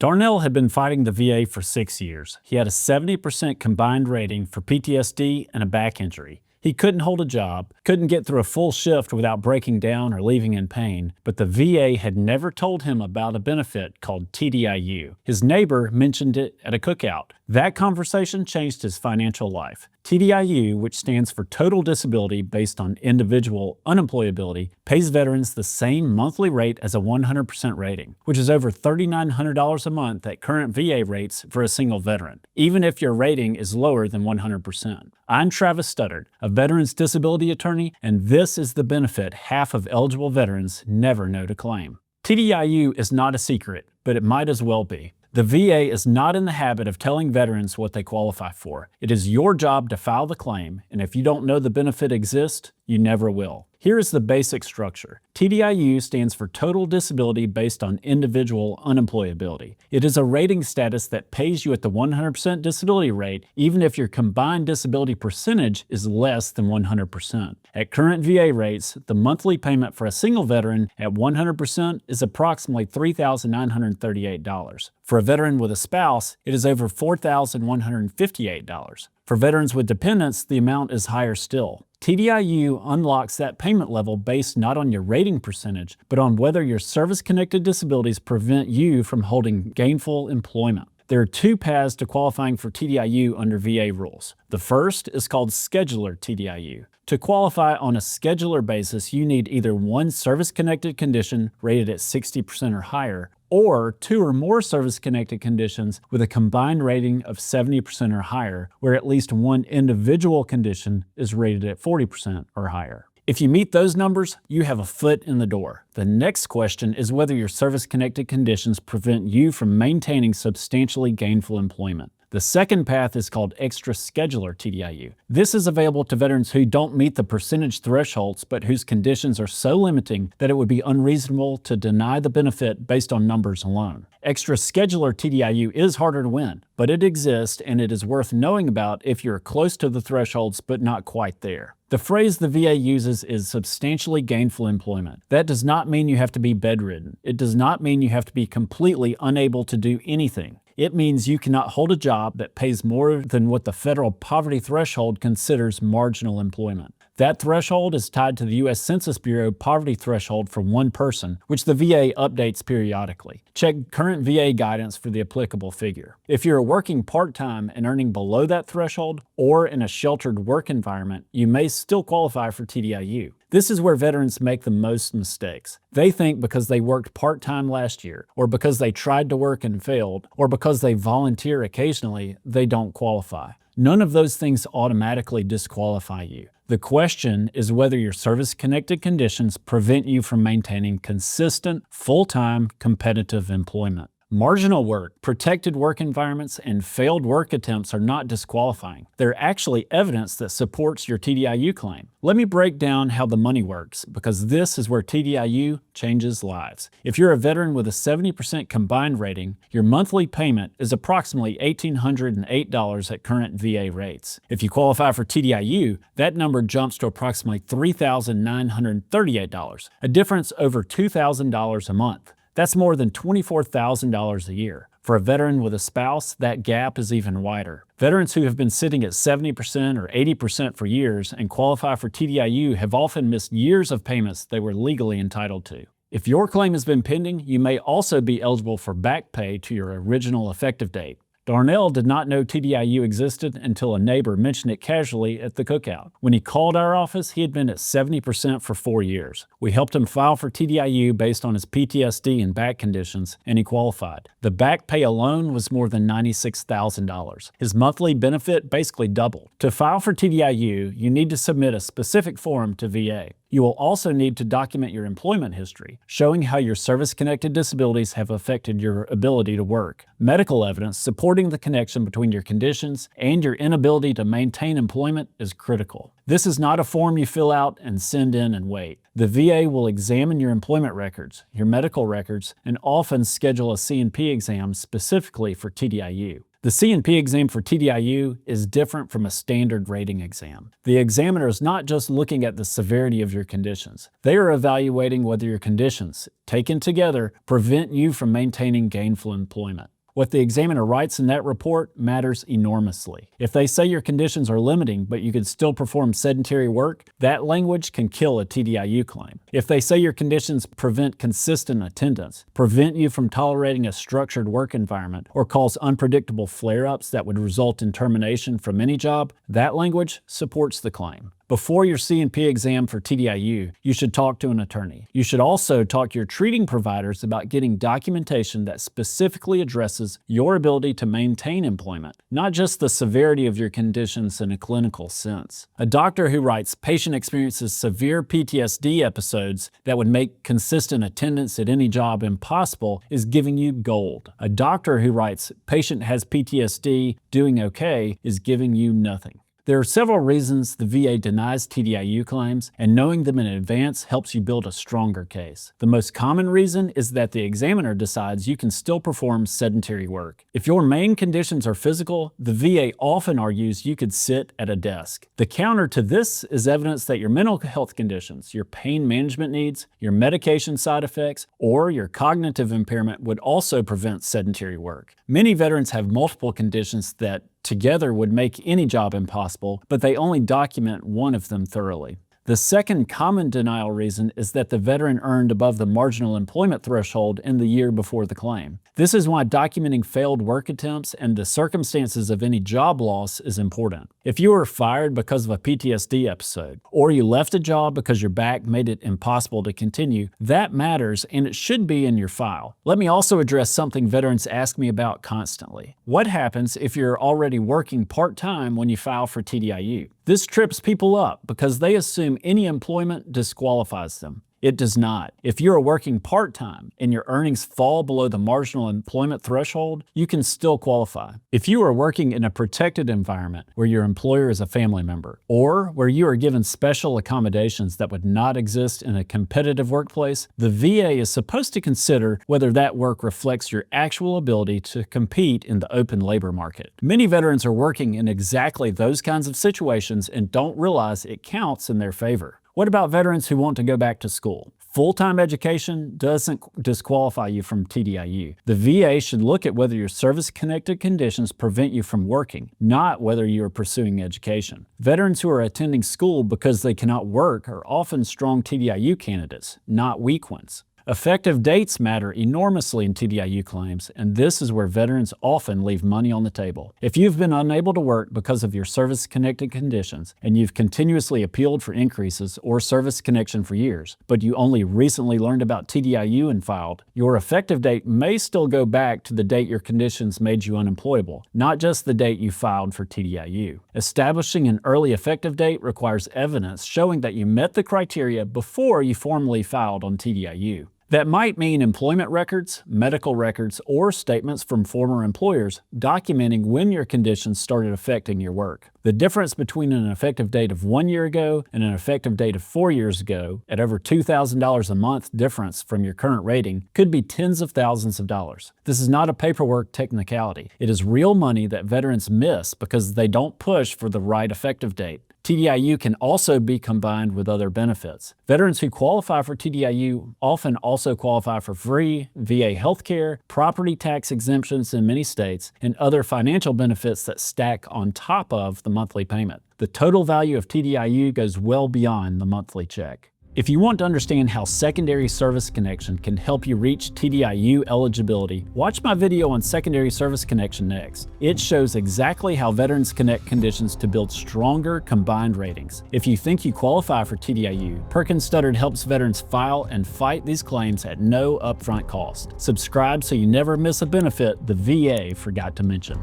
Darnell had been fighting the VA for 6 years. He had a 70% combined rating for PTSD and a back injury. He couldn't hold a job, couldn't get through a full shift without breaking down or leaving in pain, but the VA had never told him about a benefit called TDIU. His neighbor mentioned it at a cookout. That conversation changed his financial life. TDIU, which stands for Total Disability Based on Individual Unemployability, pays veterans the same monthly rate as a 100% rating, which is over $3,900 a month at current VA rates for a single veteran, even if your rating is lower than 100%. I'm Travis Studdard, a veterans disability attorney, and this is the benefit half of eligible veterans never know to claim. TDIU is not a secret, but it might as well be. The VA is not in the habit of telling veterans what they qualify for. It is your job to file the claim, and if you don't know the benefit exists, you never will. Here is the basic structure. TDIU stands for Total Disability Based on Individual Unemployability. It is a rating status that pays you at the 100% disability rate, even if your combined disability percentage is less than 100%. At current VA rates, the monthly payment for a single veteran at 100% is approximately $3,938. For a veteran with a spouse, it is over $4,158. For veterans with dependents, the amount is higher still. TDIU unlocks that payment level based not on your rating percentage, but on whether your service-connected disabilities prevent you from holding gainful employment. There are two paths to qualifying for TDIU under VA rules. The first is called schedular TDIU. To qualify on a schedular basis, you need either one service-connected condition rated at 60% or higher, or two or more service-connected conditions with a combined rating of 70% or higher, where at least one individual condition is rated at 40% or higher. If you meet those numbers, you have a foot in the door. The next question is whether your service-connected conditions prevent you from maintaining substantially gainful employment. The second path is called extraschedular TDIU. This is available to veterans who don't meet the percentage thresholds, but whose conditions are so limiting that it would be unreasonable to deny the benefit based on numbers alone. Extraschedular TDIU is harder to win, but it exists and it is worth knowing about if you're close to the thresholds but not quite there. The phrase the VA uses is substantially gainful employment. That does not mean you have to be bedridden. It does not mean you have to be completely unable to do anything. It means you cannot hold a job that pays more than what the federal poverty threshold considers marginal employment. That threshold is tied to the U.S. Census Bureau poverty threshold for one person, which the VA updates periodically. Check current VA guidance for the applicable figure. If you're working part-time and earning below that threshold, or in a sheltered work environment, you may still qualify for TDIU. This is where veterans make the most mistakes. They think because they worked part-time last year, or because they tried to work and failed, or because they volunteer occasionally, they don't qualify. None of those things automatically disqualify you. The question is whether your service-connected conditions prevent you from maintaining consistent, full-time, competitive employment. Marginal work, protected work environments, and failed work attempts are not disqualifying. They're actually evidence that supports your TDIU claim. Let me break down how the money works, because this is where TDIU changes lives. If you're a veteran with a 70% combined rating, your monthly payment is approximately $1,808 at current VA rates. If you qualify for TDIU, that number jumps to approximately $3,938, a difference over $2,000 a month. That's more than $24,000 a year. For a veteran with a spouse, that gap is even wider. Veterans who have been sitting at 70% or 80% for years and qualify for TDIU have often missed years of payments they were legally entitled to. If your claim has been pending, you may also be eligible for back pay to your original effective date. Darnell did not know TDIU existed until a neighbor mentioned it casually at the cookout. When he called our office, he had been at 70% for 4 years. We helped him file for TDIU based on his PTSD and back conditions, and he qualified. The back pay alone was more than $96,000. His monthly benefit basically doubled. To file for TDIU, you need to submit a specific form to VA. You will also need to document your employment history, showing how your service-connected disabilities have affected your ability to work. Medical evidence supporting the connection between your conditions and your inability to maintain employment is critical. This is not a form you fill out and send in and wait. The VA will examine your employment records, your medical records, and often schedule a C&P exam specifically for TDIU. The C&P exam for TDIU is different from a standard rating exam. The examiner is not just looking at the severity of your conditions. They are evaluating whether your conditions, taken together, prevent you from maintaining gainful employment. What the examiner writes in that report matters enormously. If they say your conditions are limiting, but you can still perform sedentary work, that language can kill a TDIU claim. If they say your conditions prevent consistent attendance, prevent you from tolerating a structured work environment, or cause unpredictable flare-ups that would result in termination from any job, that language supports the claim. Before your C&P exam for TDIU, you should talk to an attorney. You should also talk to your treating providers about getting documentation that specifically addresses your ability to maintain employment, not just the severity of your conditions in a clinical sense. A doctor who writes patient experiences severe PTSD episodes that would make consistent attendance at any job impossible is giving you gold. A doctor who writes patient has PTSD, doing okay, is giving you nothing. There are several reasons the VA denies TDIU claims, and knowing them in advance helps you build a stronger case. The most common reason is that the examiner decides you can still perform sedentary work. If your main conditions are physical, the VA often argues you could sit at a desk. The counter to this is evidence that your mental health conditions, your pain management needs, your medication side effects, or your cognitive impairment would also prevent sedentary work. Many veterans have multiple conditions that together would make any job impossible, but they only document one of them thoroughly. The second common denial reason is that the veteran earned above the marginal employment threshold in the year before the claim. This is why documenting failed work attempts and the circumstances of any job loss is important. If you were fired because of a PTSD episode, or you left a job because your back made it impossible to continue, that matters and it should be in your file. Let me also address something veterans ask me about constantly. What happens if you're already working part-time when you file for TDIU? This trips people up because they assume any employment disqualifies them. It does not. If you're working part-time and your earnings fall below the marginal employment threshold, you can still qualify. If you are working in a protected environment where your employer is a family member, or where you are given special accommodations that would not exist in a competitive workplace, the VA is supposed to consider whether that work reflects your actual ability to compete in the open labor market. Many veterans are working in exactly those kinds of situations and don't realize it counts in their favor. What about veterans who want to go back to school? Full-time education doesn't disqualify you from TDIU. The VA should look at whether your service-connected conditions prevent you from working, not whether you are pursuing education. Veterans who are attending school because they cannot work are often strong TDIU candidates, not weak ones. Effective dates matter enormously in TDIU claims, and this is where veterans often leave money on the table. If you've been unable to work because of your service-connected conditions, and you've continuously appealed for increases or service connection for years, but you only recently learned about TDIU and filed, your effective date may still go back to the date your conditions made you unemployable, not just the date you filed for TDIU. Establishing an early effective date requires evidence showing that you met the criteria before you formally filed on TDIU. That might mean employment records, medical records, or statements from former employers documenting when your conditions started affecting your work. The difference between an effective date of 1 year ago and an effective date of 4 years ago, at over $2,000 a month difference from your current rating, could be tens of thousands of dollars. This is not a paperwork technicality. It is real money that veterans miss because they don't push for the right effective date. TDIU can also be combined with other benefits. Veterans who qualify for TDIU often also qualify for free VA healthcare, property tax exemptions in many states, and other financial benefits that stack on top of the monthly payment. The total value of TDIU goes well beyond the monthly check. If you want to understand how secondary service connection can help you reach TDIU eligibility, watch my video on secondary service connection next. It shows exactly how veterans connect conditions to build stronger combined ratings. If you think you qualify for TDIU, Perkins Studdard helps veterans file and fight these claims at no upfront cost. Subscribe so you never miss a benefit the VA forgot to mention.